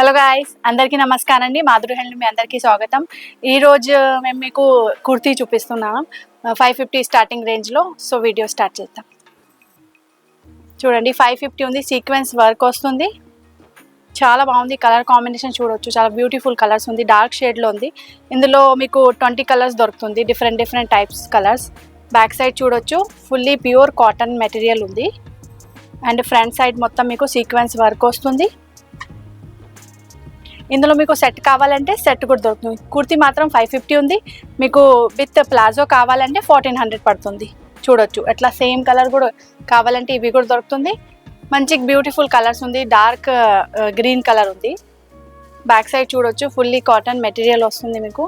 Hello guys, అందరికీ నమస్కారం అండి. మాధురి హ్యాండ్లూమ్ మీ అందరికీ స్వాగతం. ఈరోజు మేము మీకు కుర్తీ చూపిస్తున్నాం 550 స్టార్టింగ్ రేంజ్లో. సో వీడియో స్టార్ట్ చేద్దాం. చూడండి, 550 ఉంది, సీక్వెన్స్ వర్క్ వస్తుంది, చాలా బాగుంది. కలర్ కాంబినేషన్ చూడొచ్చు, చాలా బ్యూటిఫుల్ కలర్స్ ఉంది. డార్క్ షేడ్లో ఉంది. ఇందులో మీకు 20 కలర్స్ దొరుకుతుంది, different types colours. Back side చూడొచ్చు, ఫుల్లీ ప్యూర్ కాటన్ మెటీరియల్ ఉంది. అండ్ ఫ్రంట్ సైడ్ మొత్తం మీకు సీక్వెన్స్ వర్క్ వస్తుంది. ఇందులో మీకు సెట్ కావాలంటే సెట్ కూడా దొరుకుతుంది. కుర్తీ మాత్రం 550 ఉంది. మీకు విత్ ప్లాజో కావాలంటే 1400 పడుతుంది. చూడొచ్చు, ఎట్లా సేమ్ కలర్ కూడా కావాలంటే ఇవి కూడా దొరుకుతుంది. మంచి బ్యూటిఫుల్ కలర్స్ ఉంది. డార్క్ గ్రీన్ కలర్ ఉంది. బ్యాక్ సైడ్ చూడొచ్చు, ఫుల్లీ కాటన్ మెటీరియల్ వస్తుంది, మీకు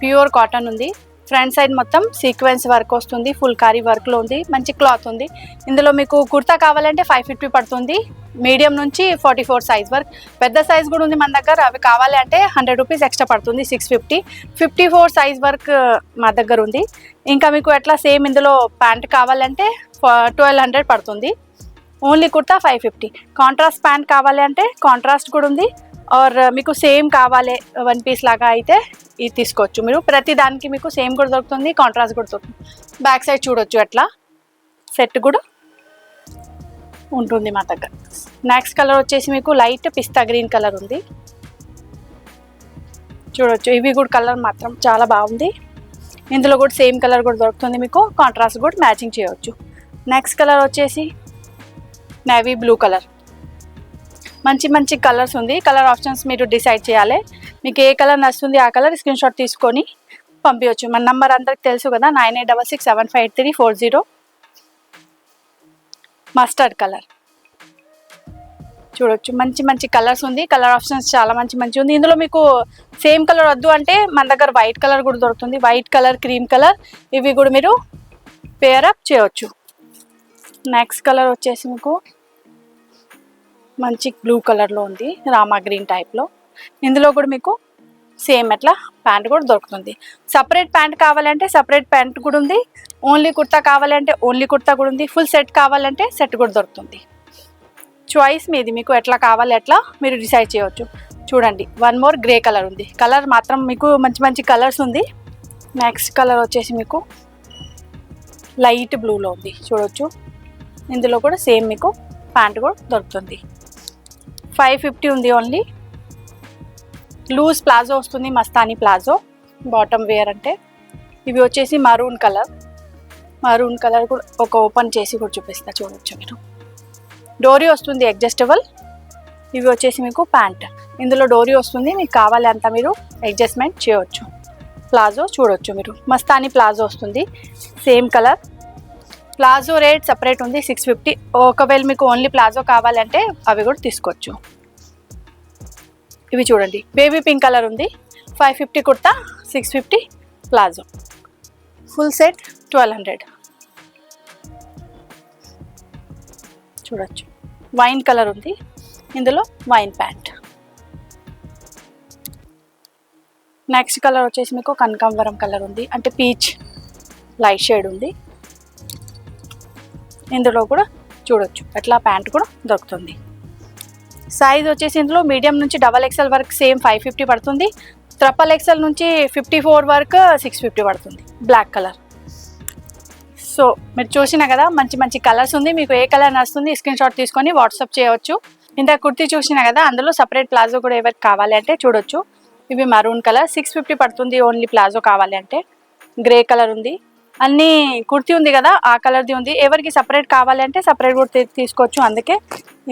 ప్యూర్ కాటన్ ఉంది. ఫ్రంట్ సైడ్ మొత్తం సీక్వెన్స్ వర్క్ వస్తుంది, ఫుల్ కారీ వర్క్లో ఉంది. మంచి క్లాత్ ఉంది. ఇందులో మీకు కుర్తా కావాలంటే 550 పడుతుంది. మీడియం నుంచి 44 సైజ్ వరకు, పెద్ద సైజ్ కూడా ఉంది మన దగ్గర. అవి కావాలి అంటే 100 రూపీస్ ఎక్స్ట్రా పడుతుంది, 650. 54 సైజ్ వరకు మా దగ్గర ఉంది. ఇంకా మీకు ఎట్లా సేమ్ ఇందులో ప్యాంట్ కావాలంటే 1200 పడుతుంది. ఓన్లీ కుర్తా 550. కాంట్రాస్ట్ ప్యాంట్ కావాలి అంటే కాంట్రాస్ట్ కూడా ఉంది. ఆర్ మీకు సేమ్ కావాలి వన్ పీస్ లాగా అయితే ఇది తీసుకోవచ్చు. మీరు ప్రతి దానికి మీకు సేమ్ కూడా దొరుకుతుంది, కాంట్రాస్ట్ కూడా దొరుకుతుంది. బ్యాక్ సైడ్ చూడొచ్చు, ఎట్లా సెట్ కూడా ఉంటుంది మా దగ్గర. నెక్స్ట్ కలర్ వచ్చేసి మీకు లైట్ పిస్తా గ్రీన్ కలర్ ఉంది. చూడొచ్చు, ఇవి కూడా కలర్ మాత్రం చాలా బాగుంది. ఇందులో కూడా సేమ్ కలర్ కూడా దొరుకుతుంది, మీకు కాంట్రాస్ట్ కూడా మ్యాచింగ్ చేయవచ్చు. నెక్స్ట్ కలర్ వచ్చేసి నేవీ బ్లూ కలర్. మంచి కలర్స్ ఉంది. కలర్ ఆప్షన్స్ మీరు డిసైడ్ చేయాలి. మీకు ఏ కలర్ నచ్చుతుంది ఆ కలర్ స్క్రీన్ షాట్ తీసుకొని పంపించవచ్చు. మన నంబర్ అందరికి తెలుసు కదా, 9866758340. మస్టర్డ్ కలర్ చూడొచ్చు, మంచి కలర్స్ ఉంది. కలర్ ఆప్షన్స్ చాలా మంచి ఉంది. ఇందులో మీకు సేమ్ కలర్ వద్దు అంటే మన దగ్గర వైట్ కలర్ కూడా దొరుకుతుంది. వైట్ కలర్, క్రీమ్ కలర్, ఇవి కూడా మీరు పేర్ అప్ చేయవచ్చు. నెక్స్ట్ కలర్ వచ్చేసి మీకు మంచి బ్లూ కలర్లో ఉంది, రామా గ్రీన్ టైప్లో. ఇందులో కూడా మీకు సేమ్ అట్లా ప్యాంట్ కూడా దొరుకుతుంది. సపరేట్ ప్యాంట్ కావాలంటే సపరేట్ ప్యాంట్ కూడా ఉంది. ఓన్లీ కుర్తా కావాలంటే ఓన్లీ కుర్తా కూడా ఉంది. ఫుల్ సెట్ కావాలంటే సెట్ కూడా దొరుకుతుంది. చాయిస్ మీది, మీకు ఎట్లా కావాలి ఎట్లా మీరు డిసైడ్ చేయవచ్చు. చూడండి, వన్ మోర్ గ్రే కలర్ ఉంది. కలర్ మాత్రం మీకు మంచి కలర్స్ ఉంది. నెక్స్ట్ కలర్ వచ్చేసి మీకు లైట్ బ్లూలో ఉంది. చూడొచ్చు, ఇందులో కూడా సేమ్ మీకు ప్యాంట్ కూడా దొరుకుతుంది. 550 ఉంది. ఓన్లీ లూజ్ ప్లాజో వస్తుంది, మస్తానీ ప్లాజో బాటమ్ వేర్ అంటే. ఇవి వచ్చేసి మరూన్ కలర్ కూడా ఒక ఓపెన్ చేసి కూడా చూపిస్తా. చూడొచ్చు, మీరు డోరీ వస్తుంది అడ్జస్టబుల్. ఇవి వచ్చేసి మీకు ప్యాంట్, ఇందులో డోరీ వస్తుంది. మీకు కావాలి అంతా మీరు అడ్జస్ట్మెంట్ చేయవచ్చు. ప్లాజో చూడొచ్చు, మీరు మస్తానీ ప్లాజో వస్తుంది, same colour. Palazzo rate separate ఉంది, 650. ఒకవేళ మీకు ఓన్లీ ప్లాజో కావాలంటే అవి కూడా తీసుకోవచ్చు. ఇవి చూడండి, బేబీ పింక్ కలర్ ఉంది. 550 కుర్తా, 650 ప్లాజో. Full set 1200. చూడొచ్చు, వైన్ కలర్ ఉంది. ఇందులో వైన్ ప్యాంట్. నెక్స్ట్ కలర్ వచ్చేసి మీకు కనకాంబరం కలర్ ఉంది, అంటే పీచ్ లైట్ షేడ్ ఉంది. ఇందులో కూడా చూడొచ్చు, అట్లా ప్యాంట్ కూడా దొరుకుతుంది. సైజ్ వచ్చేసి ఇందులో మీడియం నుంచి XXL వరకు సేమ్ 550 పడుతుంది. XXL నుంచి 54 వరకు 650 పడుతుంది. Black colour. సో మీరు చూసినా కదా, మంచి కలర్స్ ఉంది. మీకు ఏ కలర్ నచ్చుతుంది స్క్రీన్ షాట్ తీసుకొని వాట్సాప్ చేయవచ్చు. ఇంత కుర్తీ చూసినా కదా, అందులో సపరేట్ ప్లాజో కూడా ఎవరికి కావాలి అంటే చూడొచ్చు. ఇవి మరూన్ కలర్, 650 పడుతుంది. ఓన్లీ ప్లాజో కావాలి అంటే. గ్రే కలర్ ఉంది. అన్నీ కుర్తీ ఉంది కదా, ఆ కలర్ది ఉంది. ఎవరికి సపరేట్ కావాలి అంటే సపరేట్ కూడా తీసుకోవచ్చు. అందుకే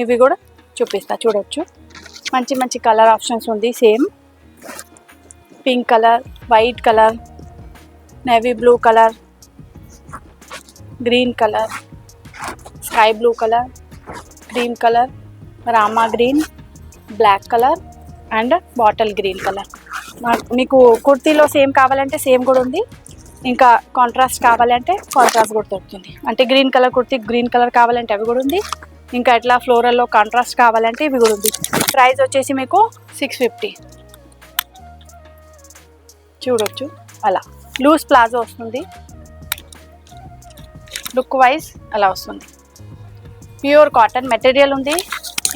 ఇవి కూడా చూపిస్తా. చూడొచ్చు, మంచి కలర్ ఆప్షన్స్ ఉంది. Same pink colour, white colour, navy blue colour, green colour, sky blue colour, cream colour, Rama green, black colour and bottle green colour. మీకు కుర్తీలో సేమ్ కావాలంటే సేమ్ కూడా ఉంది. ఇంకా కాంట్రాస్ట్ కావాలంటే కాంట్రాస్ట్ కూడా దొరుకుతుంది. అంటే green colour kurti green colour కావాలంటే అవి కూడా ఉంది. ఇంకా ఇట్లా ఫ్లోరల్లో కాంట్రాస్ట్ కావాలంటే ఇవి కూడా ఉంది. ప్రైస్ వచ్చేసి మీకు 650. చూడొచ్చు, అలా లూజ్ ప్లాజో వస్తుంది. లుక్ వైజ్ అలా వస్తుంది. ప్యూర్ కాటన్ మెటీరియల్ ఉంది.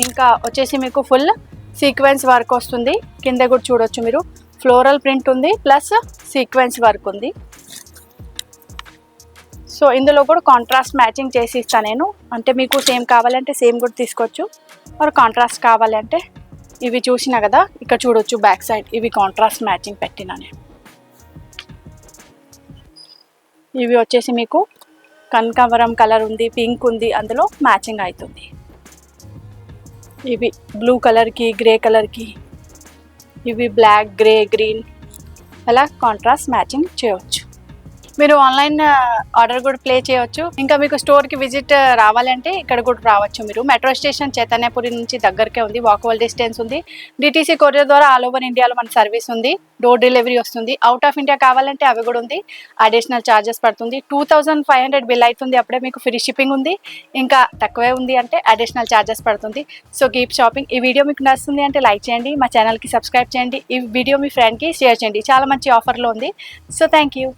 ఇంకా వచ్చేసి మీకు ఫుల్ సీక్వెన్స్ వర్క్ వస్తుంది. కింద కూడా చూడొచ్చు మీరు, ఫ్లోరల్ ప్రింట్ ఉంది ప్లస్ సీక్వెన్స్ వర్క్ ఉంది. సో ఇందులో కూడా కాంట్రాస్ట్ మ్యాచింగ్ చేసి ఇస్తాను నేను. అంటే మీకు సేమ్ కావాలంటే సేమ్ కూడా తీసుకోవచ్చు, మరి కాంట్రాస్ట్ కావాలంటే ఇవి చూసినా కదా ఇక్కడ చూడొచ్చు బ్యాక్ సైడ్, ఇవి కాంట్రాస్ట్ మ్యాచింగ్ పెట్టినా నేను. ఇవి వచ్చేసి మీకు కనకాంబరం కలర్ ఉంది, పింక్ ఉంది, అందులో మ్యాచింగ్ అవుతుంది. ఇవి బ్లూ కలర్కి గ్రే కలర్కి, ఇవి బ్లాక్ గ్రే గ్రీన్, అలా కాంట్రాస్ట్ మ్యాచింగ్ చేయవచ్చు. మీరు ఆన్లైన్ ఆర్డర్ కూడా ప్లే చేయవచ్చు. ఇంకా మీకు స్టోర్కి విజిట్ రావాలంటే ఇక్కడ కూడా రావచ్చు. మీరు మెట్రో స్టేషన్ చైతన్యపురి నుంచి దగ్గరకే ఉంది, వాకబుల్ డిస్టెన్స్ ఉంది. డిటీసీ కొరియర్ ద్వారా ఆల్ ఓవర్ ఇండియాలో మన సర్వీస్ ఉంది, డోర్ డెలివరీ వస్తుంది. అవుట్ ఆఫ్ ఇండియా కావాలంటే అవి కూడా ఉంది, అడిషనల్ ఛార్జెస్ పడుతుంది. 2500 బిల్ అవుతుంది, అప్పుడే మీకు ఫ్రీ షిప్పింగ్ ఉంది. ఇంకా తక్కువే ఉంది అంటే అడిషనల్ ఛార్జెస్ పడుతుంది. So keep shopping. ఈ వీడియో మీకు నచ్చుతుంది అంటే లైక్ చేయండి, మా ఛానల్కి సబ్స్క్రైబ్ చేయండి, ఈ వీడియో మీ ఫ్రెండ్కి షేర్ చేయండి. చాలా మంచి ఆఫర్లో ఉంది. So thank you.